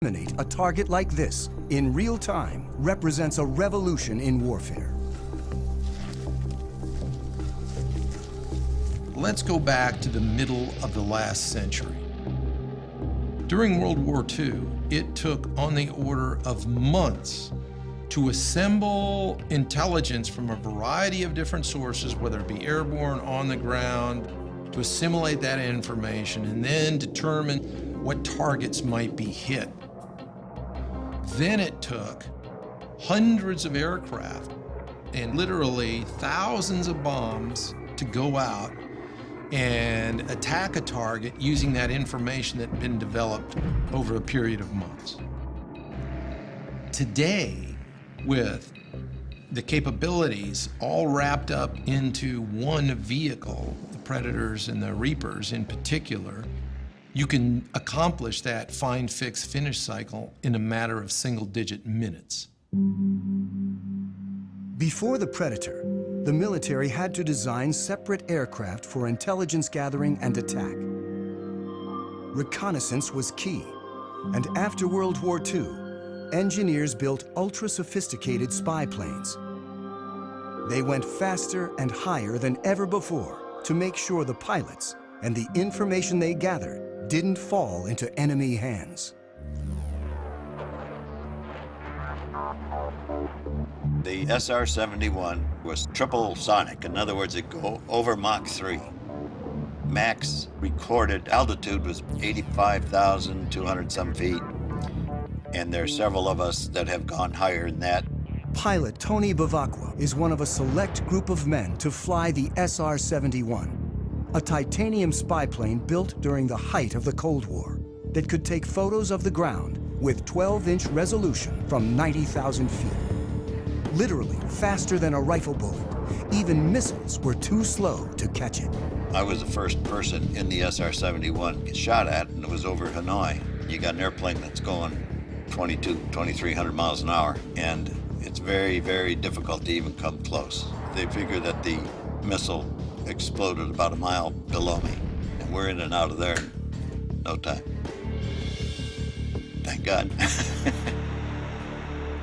Eliminate a target like this in real time represents a revolution in warfare. Let's go back to the middle of the last century. During World War II, it took on the order of months to assemble intelligence from a variety of different sources, whether it be airborne, on the ground, to assimilate that information and then determine what targets might be hit. Then it took hundreds of aircraft and literally thousands of bombs to go out and attack a target using that information that had been developed over a period of months. Today, with the capabilities all wrapped up into one vehicle, the Predators and the Reapers in particular, you can accomplish that find, fix, finish cycle in a matter of single-digit minutes. Before the Predator, the military had to design separate aircraft for intelligence gathering and attack. Reconnaissance was key, and after World War II, engineers built ultra-sophisticated spy planes. They went faster and higher than ever before to make sure the pilots and the information they gathered didn't fall into enemy hands. The SR-71 was triple sonic. In other words, it go over Mach 3. Max recorded altitude was 85,200 some feet, and there are several of us that have gone higher than that. Pilot Tony Bevacqua is one of a select group of men to fly the SR-71, a titanium spy plane built during the height of the Cold War that could take photos of the ground with 12-inch resolution from 90,000 feet. Literally faster than a rifle bullet. Even missiles were too slow to catch it. I was the first person in the SR-71 get shot at, and it was over Hanoi. You got an airplane that's going 2,300 miles an hour, and it's very, very difficult to even come close. They figure that the missile exploded about a mile below me, and we're in and out of there in no time. Thank God.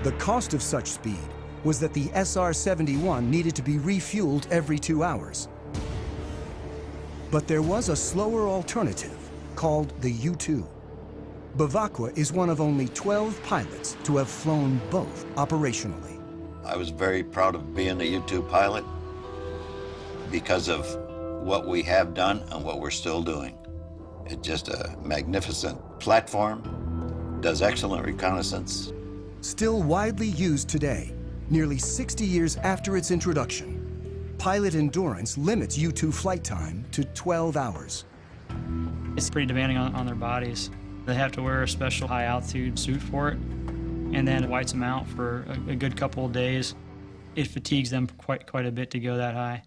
The cost of such speed was that the SR-71 needed to be refueled every 2 hours. But there was a slower alternative called the U-2. Bevacqua is one of only 12 pilots to have flown both operationally. I was very proud of being a U-2 pilot because of what we have done and what we're still doing. It's just a magnificent platform, does excellent reconnaissance. Still widely used today, nearly 60 years after its introduction, pilot endurance limits U-2 flight time to 12 hours. It's pretty demanding on their bodies. They have to wear a special high-altitude suit for it, and then it whites them out for a good couple of days. It fatigues them quite a bit to go that high.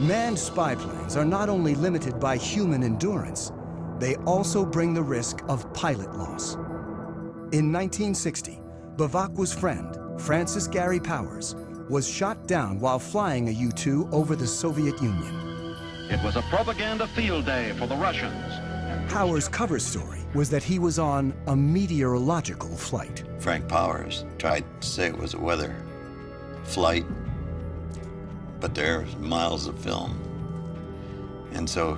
Manned spy planes are not only limited by human endurance, they also bring the risk of pilot loss. In 1960, Bevacqua's friend, Francis Gary Powers, was shot down while flying a U-2 over the Soviet Union. It was a propaganda field day for the Russians. Powers' cover story was that he was on a meteorological flight. Frank Powers tried to say it was a weather flight, but there was miles of film. And so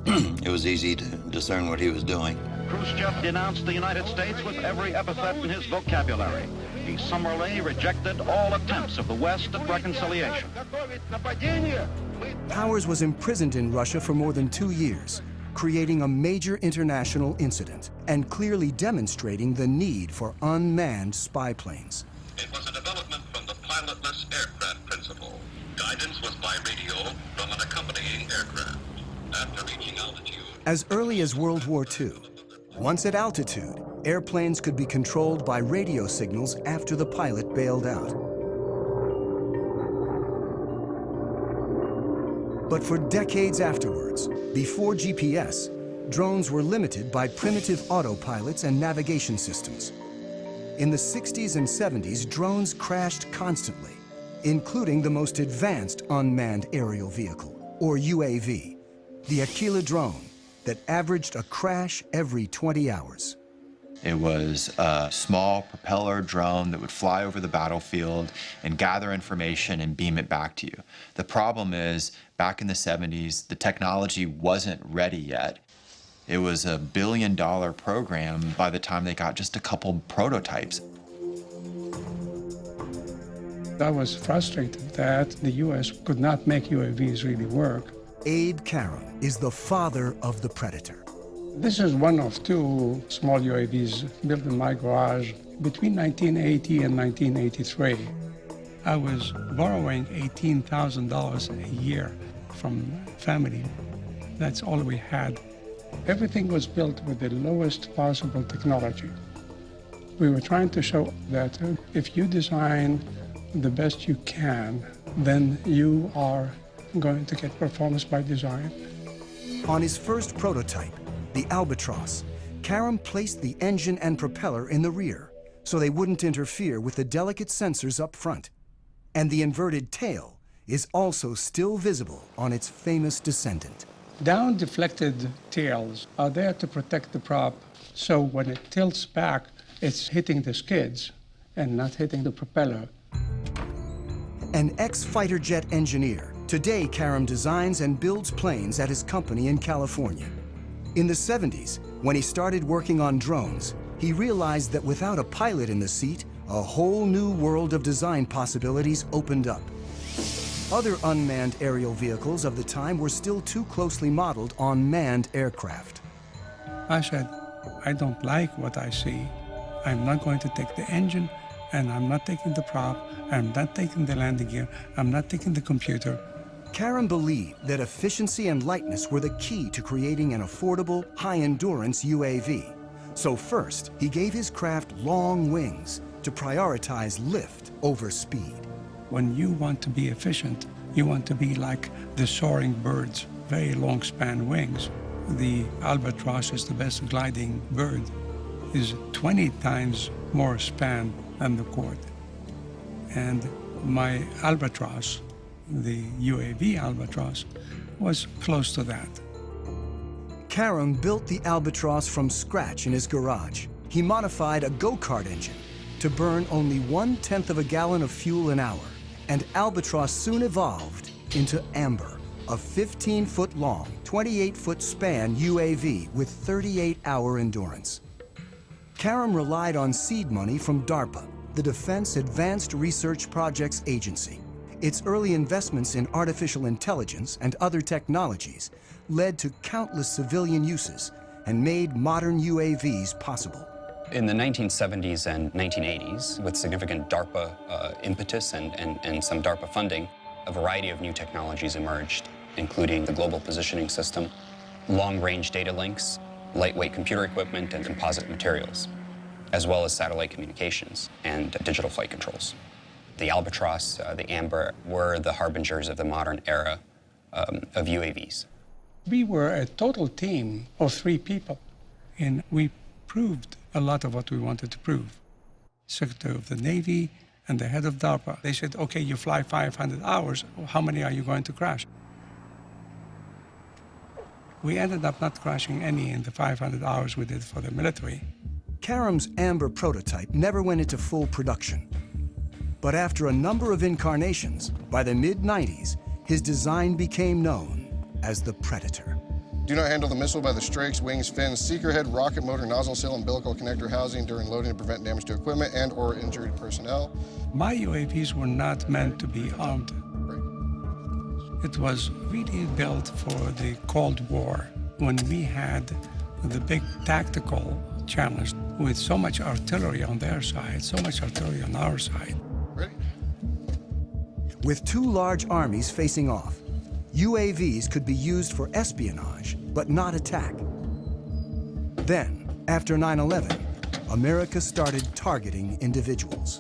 it was easy to discern what he was doing. Khrushchev denounced the United States with every epithet in his vocabulary. He summarily rejected all attempts of the West at reconciliation. Powers was imprisoned in Russia for more than 2 years, creating a major international incident and clearly demonstrating the need for unmanned spy planes. It was a development from the pilotless aircraft principle. Guidance was by radio from an accompanying aircraft. After reaching altitude... As early as World War II, once at altitude, airplanes could be controlled by radio signals after the pilot bailed out. But for decades afterwards, before GPS, drones were limited by primitive autopilots and navigation systems. In the 60s and 70s, drones crashed constantly, including the most advanced unmanned aerial vehicle, or UAV, the Aquila drone, that averaged a crash every 20 hours. It was a small propeller drone that would fly over the battlefield and gather information and beam it back to you. The problem is, back in the 70s, the technology wasn't ready yet. It was a $1 billion program by the time they got just a couple prototypes. I was frustrated that the U.S. could not make UAVs really work. Abe Karam is the father of the Predator. This is one of two small UAVs built in my garage between 1980 and 1983. I was borrowing $18,000 a year from family. That's all we had. Everything was built with the lowest possible technology. We were trying to show that if you design the best you can, then you are going to get performance by design. On his first prototype, the Albatross, Karam placed the engine and propeller in the rear so they wouldn't interfere with the delicate sensors up front. And the inverted tail is also still visible on its famous descendant. Down-deflected tails are there to protect the prop, so when it tilts back, it's hitting the skids and not hitting the propeller. An ex-fighter jet engineer, today Karam designs and builds planes at his company in California. In the 70s, when he started working on drones, he realized that without a pilot in the seat, a whole new world of design possibilities opened up. Other unmanned aerial vehicles of the time were still too closely modeled on manned aircraft. I said, I don't like what I see. I'm not going to take the engine, and I'm not taking the prop, I'm not taking the landing gear, I'm not taking the computer. Karam believed that efficiency and lightness were the key to creating an affordable, high-endurance UAV. So first, he gave his craft long wings to prioritize lift over speed. When you want to be efficient, you want to be like the soaring birds, very long span wings. The Albatross is the best gliding bird, is 20 times more span than the Quad. And my Albatross, the UAV Albatross, was close to that. Karam built the Albatross from scratch in his garage. He modified a go-kart engine to burn only 1/10 of a gallon of fuel an hour. And Albatross soon evolved into Amber, a 15-foot-long, 28-foot span UAV with 38-hour endurance. Karam relied on seed money from DARPA, the Defense Advanced Research Projects Agency. Its early investments in artificial intelligence and other technologies led to countless civilian uses and made modern UAVs possible. In the 1970s and 1980s, with significant DARPA impetus and some DARPA funding, a variety of new technologies emerged, including the Global Positioning System, long-range data links, lightweight computer equipment, and composite materials, as well as satellite communications and digital flight controls. The Albatross, the Amber, were the harbingers of the modern era of UAVs. We were a total team of 3 people, and we proved a lot of what we wanted to prove. Secretary of the Navy and the head of DARPA, they said, okay, you fly 500 hours, how many are you going to crash? We ended up not crashing any in the 500 hours we did for the military. Karam's Amber prototype never went into full production. But after a number of incarnations, by the mid-90s, his design became known as the Predator. Do not handle the missile by the strakes, wings, fins, seeker head, rocket motor, nozzle seal, umbilical connector housing during loading to prevent damage to equipment and or injured personnel. My UAVs were not meant to be armed. It was really built for the Cold War, when we had the big tactical challenge with so much artillery on their side, so much artillery on our side. Ready? With 2 large armies facing off, UAVs could be used for espionage, but not attack. Then, after 9/11, America started targeting individuals.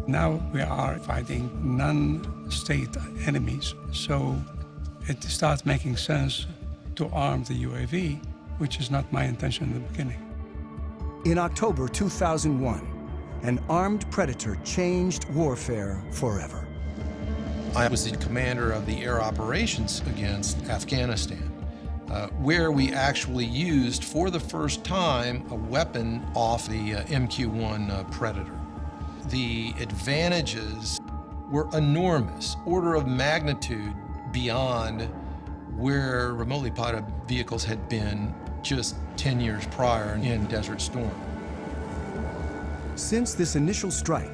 Now we are fighting non-state enemies, so it starts making sense to arm the UAV, which is not my intention in the beginning. In October 2001, an armed Predator changed warfare forever. I was the commander of the air operations against Afghanistan. where we actually used for the first time a weapon off the MQ-1 Predator. The advantages were enormous, order of magnitude beyond where remotely piloted vehicles had been just 10 years prior in Desert Storm. Since this initial strike,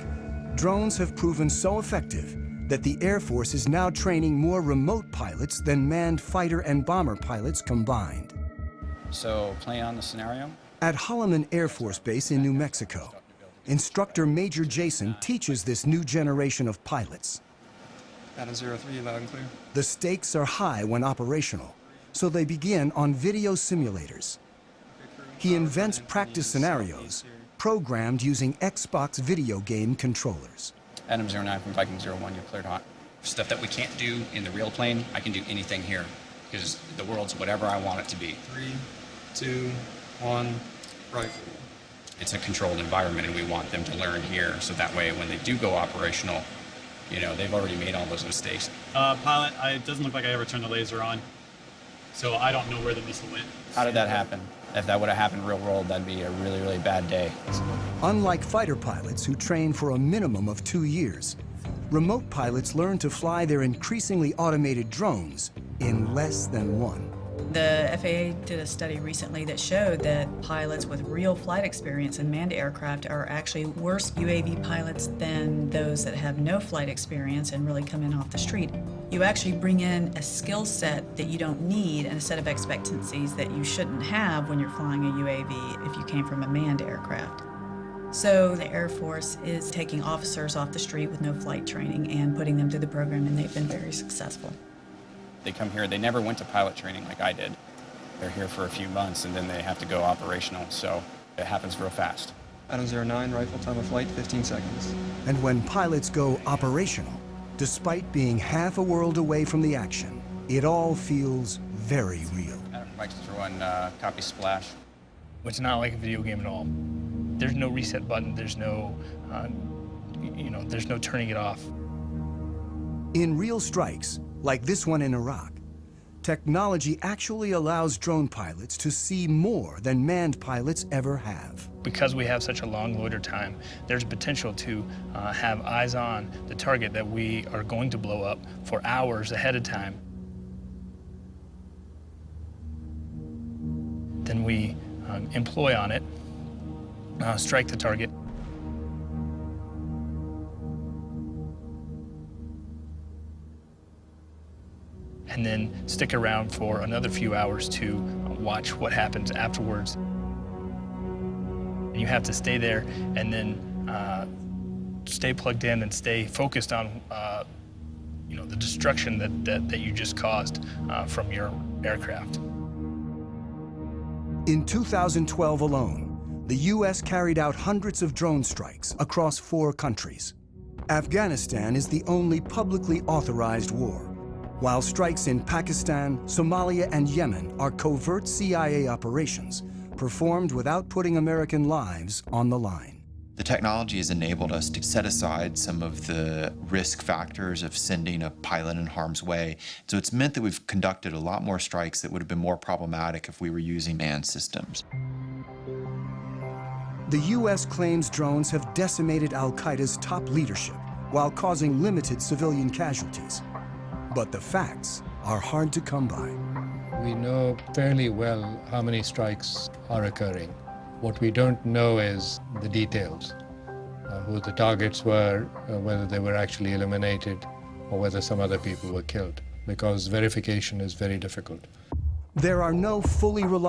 drones have proven so effective that the Air Force is now training more remote pilots than manned fighter and bomber pilots combined. So, play on the scenario. At Holloman Air Force Base in New Mexico, instructor Major Jason teaches this new generation of pilots. Adam 03, loud and clear. The stakes are high when operational, so they begin on video simulators. He invents practice scenarios programmed using Xbox video game controllers. Adam 09 from Viking 01, you're cleared hot. Stuff that we can't do in the real plane, I can do anything here, because the world's whatever I want it to be. 3, 2, 1, rifle. It's a controlled environment, and we want them to learn here, so that way when they do go operational, you know, they've already made all those mistakes. Pilot, it doesn't look like I ever turned the laser on, so I don't know where the missile went. How did that happen? If that would have happened real world, that'd be a really, really bad day. Unlike fighter pilots who train for a minimum of 2 years, remote pilots learn to fly their increasingly automated drones in less than one. The FAA did a study recently that showed that pilots with real flight experience in manned aircraft are actually worse UAV pilots than those that have no flight experience and really come in off the street. You actually bring in a skill set that you don't need and a set of expectancies that you shouldn't have when you're flying a UAV if you came from a manned aircraft. So the Air Force is taking officers off the street with no flight training and putting them through the program, and they've been very successful. They come here, they never went to pilot training like I did. They're here for a few months, and then they have to go operational, so it happens real fast. Adam 09, rifle time of flight, 15 seconds. And when pilots go operational, despite being half a world away from the action, it all feels very real. Mike's throwing copy splash. It's not like a video game at all. There's no reset button, there's no, there's no turning it off. In real strikes, like this one in Iraq, technology actually allows drone pilots to see more than manned pilots ever have. Because we have such a long loiter time, there's potential to have eyes on the target that we are going to blow up for hours ahead of time. Then we employ on it, strike the target. And then stick around for another few hours to watch what happens afterwards. You have to stay there and then stay plugged in and stay focused on the destruction that you just caused from your aircraft. In 2012 alone, the U.S. carried out hundreds of drone strikes across 4 countries. Afghanistan is the only publicly authorized war, while strikes in Pakistan, Somalia, and Yemen are covert CIA operations performed without putting American lives on the line. The technology has enabled us to set aside some of the risk factors of sending a pilot in harm's way. So it's meant that we've conducted a lot more strikes that would have been more problematic if we were using manned systems. The U.S. claims drones have decimated al-Qaeda's top leadership while causing limited civilian casualties. But the facts are hard to come by. We know fairly well how many strikes are occurring. What we don't know is the details, who the targets were, whether they were actually eliminated, or whether some other people were killed, because verification is very difficult. There are no fully reliable